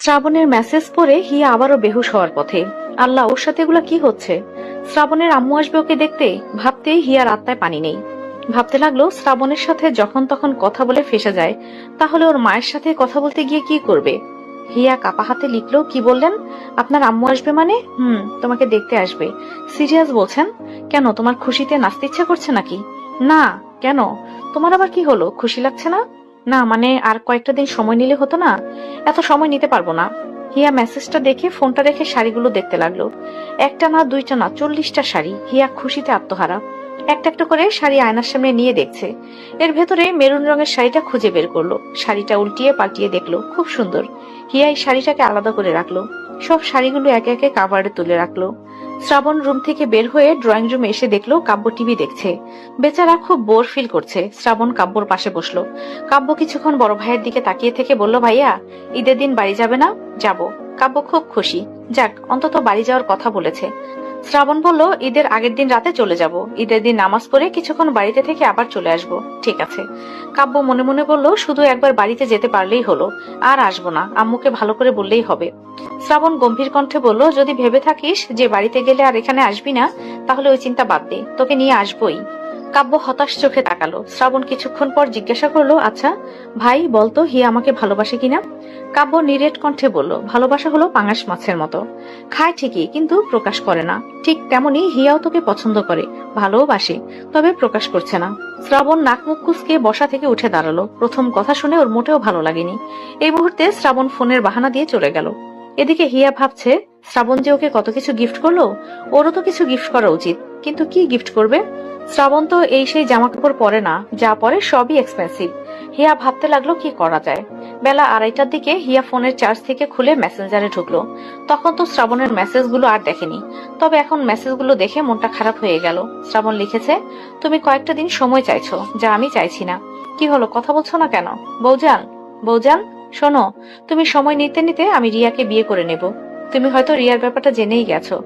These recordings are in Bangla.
শ্রাবণের মেসেজ পড়ে হিয়া আবারও বেহুশ হওয়ার পথে। আল্লাহ, ওর সাথে এগুলা কি হচ্ছে? শ্রাবণের আম্মু আসবে ওকে দেখতে, ভাবতেই হিয়ার আত্মায় পানি নেই। ভাবতে লাগলো, শ্রাবণের সাথে যখন তখন কথা বলে ফেসে যায়, তাহলে ওর মায়ের সাথে কথা বলতে গিয়ে কি করবে? হিয়া কাপা হাতে লিখলো, কি বললেন? আপনার আম্মু আসবে মানে? তোমাকে দেখতে আসবে। সিরিয়াস বলছেন? কেন, তোমার খুশিতে নাচতে ইচ্ছা করছে নাকি? না। কেন? তোমার আবার কি হলো, খুশি লাগছে না? না মানে, আর কয়েকটা দিন সময় নিলে হতো না? এত সময় নিতে পারবো না। হিয়া মেসেজটা দেখে ফোনটা রেখে শাড়িগুলো দেখতে লাগলো। একটা না, দুইটা না, 40টা শাড়ি। হিয়া খুশিতে আত্মহারা। একটা একটা করে শাড়ি আয়নার সামনে নিয়ে দেখছে। এর ভেতরে মেরুন রঙের শাড়িটা খুঁজে বের করলো। শাড়িটা উল্টিয়ে পাল্টিয়ে দেখলো, খুব সুন্দর। হিয়া এই শাড়িটাকে আলাদা করে রাখলো। সব শাড়িগুলো একে একে কাভারে তুলে রাখলো। শ্রাবণ রুম থেকে বের হয়ে ড্রয়িং রুমে এসে দেখলো কাব্য টিভি দেখছে। বেচারা খুব বোর ফিল করছে। শ্রাবণ কাব্যর পাশে বসলো। কাব্য কিছুক্ষণ বড় ভাইয়ের দিকে তাকিয়ে থেকে বলল, ভাইয়া, ঈদের দিন বাড়ি যাবে না? যাব। কাব্য খুব খুশি। যাক, অন্তত বাড়ি যাওয়ার কথা বলেছে। শ্রাবণ বলল, ঈদের আগের দিন রাতে চলে যাব। ঈদের দিন নামাজ পড়ে কিছুক্ষণ বাড়িতে থেকে আবার চলে আসব। ঠিক আছে। কাব্য মনে মনে বলল, শুধু একবার বাড়িতে যেতে পারলেই হলো, আর আসবো না, আম্মুকে ভালো করে বললেই হবে। শ্রাবণ গম্ভীর কণ্ঠে বলল, যদি ভেবে থাকিস যে বাড়িতে গেলে আর এখানে আসবি না, তাহলে ওই চিন্তা বাদ দে, তোকে নিয়ে আসবোই। কাব্য হতাশ চোখে তাকালো। শ্রাবণ কিছুক্ষণ পর জিজ্ঞাসা করলো, আচ্ছা ভাই বলতো, হিয়া আমাকে ভালোবাসে কিনা? কাব্য নিরেট কণ্ঠে বলল, ভালোবাসা হলো পাঙাশ মাছের মতো, খায় ঠিকই কিন্তু প্রকাশ করে না। ঠিক তেমনি হিয়াও তোকে পছন্দ করে, ভালোবাসে, তবে প্রকাশ করছে না। শ্রাবণ নাক মুখ কুঁচকে বসা থেকে উঠে দাঁড়ালো। প্রথম কথা শুনে ওর মোটেও ভালো লাগেনি। এই মুহূর্তে শ্রাবণ ফোনের বাহানা দিয়ে চলে গেল। এদিকে হিয়া ভাবছে, শ্রাবণ যে ওকে কত কিছু গিফট করলো, ওরও তো কিছু গিফট করা উচিত। কিন্তু কি গিফট করবে? শ্রাবণ তো এই সেই জামা কাপড় পরে না, যা পরে সবই এক্সপেন্সিভ। হিয়া ভাবতে লাগলো কি করা যায়। বেলা 2:30টার দিকে হিয়া ফোনের চার্জ থেকে খুলে মেসেঞ্জারে ঢুকলো। তখন তো শ্রাবণের মেসেজগুলো আর দেখেনি। তবে এখন মেসেজগুলো দেখে মনটা খারাপ হয়ে গেল। শ্রাবণ লিখেছে, তুমি কয়েকটা দিন সময় চাইছো, যা আমি চাইছি না। কি হলো, কথা বলছো না কেন? বৌজান, বৌজান, শোনো, তুমি সময় নিতে নিতে আমি রিয়াকে বিয়ে করে নেব। তুমি হয়তো রিয়ার ব্যাপারটা জেনেই গেছো।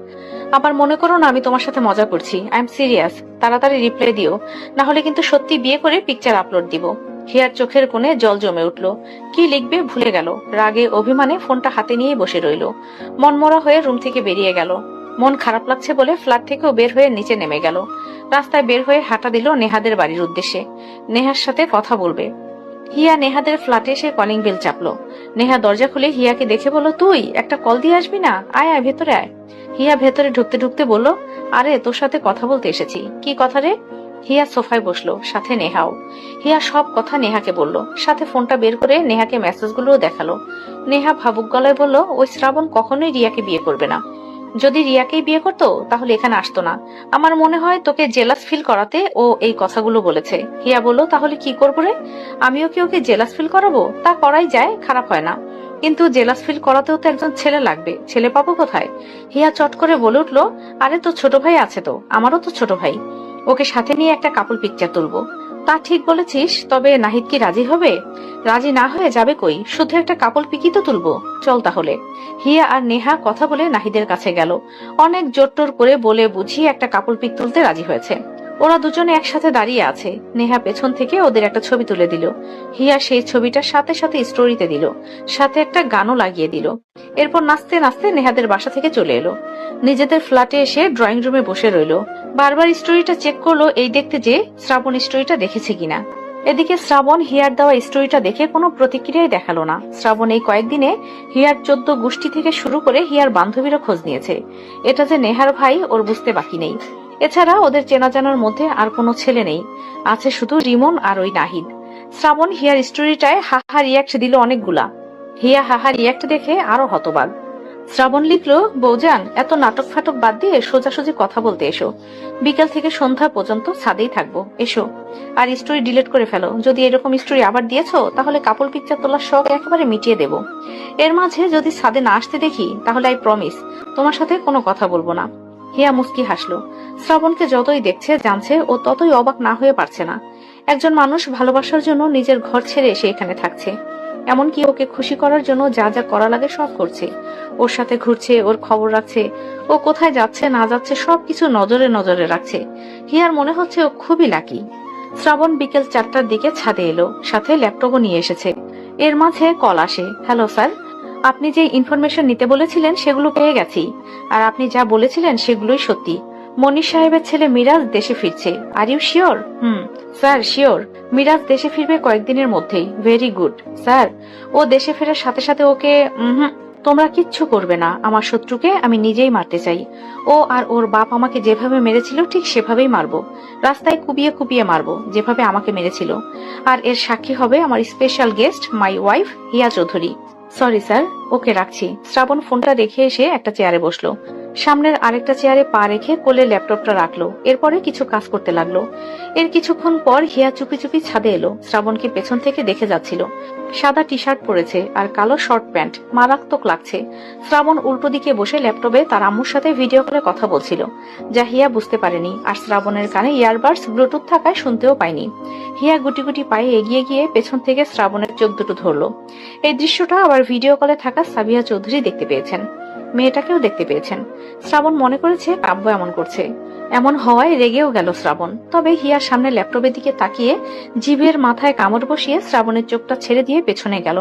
আবার মনে করো না আমি তোমার সাথে মজা করছি, আই এম সিরিয়াস। তাড়াতাড়ি রিপ্লাই দিও, না হলে কিন্তু সত্যি বিয়ে করে পিকচার আপলোড দিব। হিয়ার চোখের কোণে জল জমে উঠল। কি লিখবে ভুলে গেল। রাগে অভিমানে ফোনটা হাতে নিয়ে বসে রইল। মনমরা হয়ে রুম থেকে বেরিয়ে গেল। মন খারাপ লাগছে বলে ফ্ল্যাট থেকেও বের হয়ে নিচে নেমে গেল। রাস্তায় বের হয়ে হাঁটা দিল নেহাদের বাড়ির উদ্দেশ্যে। নেহার সাথে কথা বলবে। হিয়া নেহাদের ফ্ল্যাটে এসে কলিং বেল চাপলো। নেহা দরজা খুলে হিয়াকে দেখে বলল, তুই একটা কল দিয়ে আসবি না? আয় আয়, ভেতরে আয়। হিয়া ভেতরে ঢুকতে ঢুকতে বলল, আরে তোর সাথে কথা বলতে এসেছি। কি কথা রে? হিয়া সোফায় বসলো, সাথে নেহাও। হিয়া সব কথা নেহাকে বলল, সাথে ফোনটা বের করে নেহাকে মেসেজগুলোও দেখালো। নেহা ভাবুক গলায় বলল, ওই শ্রাবণ কখনোই রিয়াকে বিয়ে করবে না। যদি রিয়াকেই বিয়ে করতো তাহলে এখানে আসতো না। আমার মনে হয় তোকে জেলাস ফিল করাতে ও এই কথাগুলো বলেছে। হিয়া বলল, তাহলে কি করবো রে? আমিও কি ওকে জেলাস ফিল করাবো? তা করাই যায়, খারাপ হয় না। কিন্তু জেলাস ফিল করাতেও তো একজন ছেলে লাগবে, ছেলে পাবো কোথায়? হিয়া চট করে বলে উঠলো, আরে তো ছোট ভাই আছে তো, আমারও তো ছোট ভাই। ওকে সাথে নিয়ে একটা কাপল পিকচার তুলবো। তা ঠিক বলেছিস, তবে নাহিদ কি রাজি হবে? রাজি না হয়ে যাবে কই, শুধু একটা কাপল পিকই তো তুলবো। চল তাহলে। হিয়া আর নেহা কথা বলে নাহিদের কাছে গেল। অনেক জোরটোর করে বলে বুঝিয়ে একটা কাপল পিক তুলতে রাজি হয়েছে। ওরা দুজনে একসাথে দাঁড়িয়ে আছে। নেহা পেছন থেকে ওদের একটা ছবি তুলে দিল। হিয়া সেই ছবিটার সাথে সাথে স্টোরিতে দিল, সাথে একটা গানও লাগিয়ে দিল। এরপর নাচতে নাচতে নেহাদের বাসা থেকে চলে এলো। নিজেদের ফ্ল্যাটে এসে ড্রয়িং রুমে বসে রইল। বারবার স্টোরিটা চেক করলো এই দেখতে যে শ্রাবণ স্টোরিটা দেখেছে কিনা। এদিকে শ্রাবণ হিয়ার দেওয়া স্টোরিটা দেখে কোনো প্রতিক্রিয়াই দেখালো না। শ্রাবণ এই কয়েকদিনে হিয়ার 14 গোষ্ঠী থেকে শুরু করে হিয়ার বান্ধবীরা খোঁজ নিয়েছে। এটা যে নেহার ভাই ওর বুঝতে বাকি নেই। এছাড়া ওদের চেনা জানার মধ্যে আর কোনো ছেলে নেই, আছে শুধু রিমন আর ওই নাহিদ। শ্রাবণ হিয়ার স্টোরিটায় হাহা রিয়াক্ট দিল অনেকগুলা। হিয়া হাহা রিয়াক্ট দেখে আরো হতবাক। শ্রাবণ লিখলো, বৌজান, এত নাটক ফাটক বাদ দিয়ে সোজাসুজি কথা বলতে এসো। বিকাল থেকে সন্ধ্যা পর্যন্ত ছাদেই থাকবো, এসো। আর স্টোরি ডিলিট করে ফেলো। যদি এরকম স্টোরি আবার দিয়েছো তাহলে কাপল পিকচার তোলার শখ একেবারে মিটিয়ে দেব। এর মাঝে যদি ছাদে না আসতে দেখি তাহলে আই প্রমিস তোমার সাথে কোনো কথা বলবো না। হিয়া মুস্কি হাসলো। শ্রাবণকে যতই দেখছে জানছে ও ততই অবাক না হয়ে পারছে না। একজন মানুষ ভালোবাসার জন্য নিজের ঘর ছেড়ে এসে এখানে থাকছে, এমনকি ওকে খুশি করার জন্য যা যা করা লাগে সব করছে। ওর সাথে ঘুরছে, ওর খবর রাখছে, ও কোথায় যাচ্ছে না যাচ্ছে সবকিছু নজরে নজরে রাখছে। হিয়ার মনে হচ্ছে ও খুবই লাকি। শ্রাবণ বিকেল 4টার দিকে ছাদে এলো, সাথে ল্যাপটপও নিয়ে এসেছে। এর মাঝে কল আসে। Hello sir. আপনি যে ইনফরমেশন নিতে বলেছিলেন সেগুলো পেয়ে গেছি, আর আপনি যা বলেছিলেন সেগুলোই সত্যি। মনির সাহেবের ছেলে মিরাজ দেশে ফিরছে। Are you sure? Sir sure. Miraj দেশে ফিরবে কয়েকদিনের মধ্যেই। Very good sir. ও দেশে ফেরার সাথে সাথে ওকে তোমরা কিচ্ছু করবে না। আমার শত্রুকে আমি নিজেই মারতে চাই। ও আর ওর বাপ আমাকে যেভাবে মেরেছিল ঠিক সেভাবেই মারবো। রাস্তায় কুপিয়ে কুপিয়ে মারবো, যেভাবে আমাকে মেরেছিল। আর এর সাক্ষী হবে আমার special guest, my wife Hiya Chowdhury. Sorry sir, okay রাখছি। শ্রাবণ ফোনটা রেখে এসে একটা চেয়ারে বসলো। সামনের আরেকটা চেয়ারে পা রেখে কোলে ল্যাপটপটা রাখলো। এরপরে কিছু কাজ করতে লাগলো। এর কিছুক্ষণ পর হিয়া চুপি চুপি ছাদে এলো। শ্রাবণকে পেছন থেকে দেখে যাচ্ছিল। সাদা টি শার্ট পরেছে আর কালো শর্ট প্যান্ট, মারাত্মক লাগছে। শ্রাবণ উল্টো দিকে বসে ল্যাপটপে তার আম্মুর সাথে ভিডিও কলে কথা বলছিল, যা হিয়া বুঝতে পারেনি। আর শ্রাবণের কানে ইয়ারবাডস ব্লুটুথ থাকায় শুনতেও পায়নি। হিয়া গুটি গুটি পায়ে এগিয়ে গিয়ে পেছন থেকে শ্রাবণের চোখ দুটো ধরলো। এই দৃশ্যটা আবার ভিডিও কলে থাকা সাবিয়া চৌধুরী দেখতে পেয়েছেন। মেয়েটাকেও দেখতে পেয়েছেন। শ্রাবণ মনে করেছে কাব্য এমন করছে। এমন হওয়ায় রেগেও গেল শ্রাবণ। তবে হিয়ার সামনে ল্যাপটপের দিকে তাকিয়ে জিভের মাথায় কামড় বসিয়ে শ্রাবণের চোখটা ছেড়ে দিয়ে পেছনে গেল।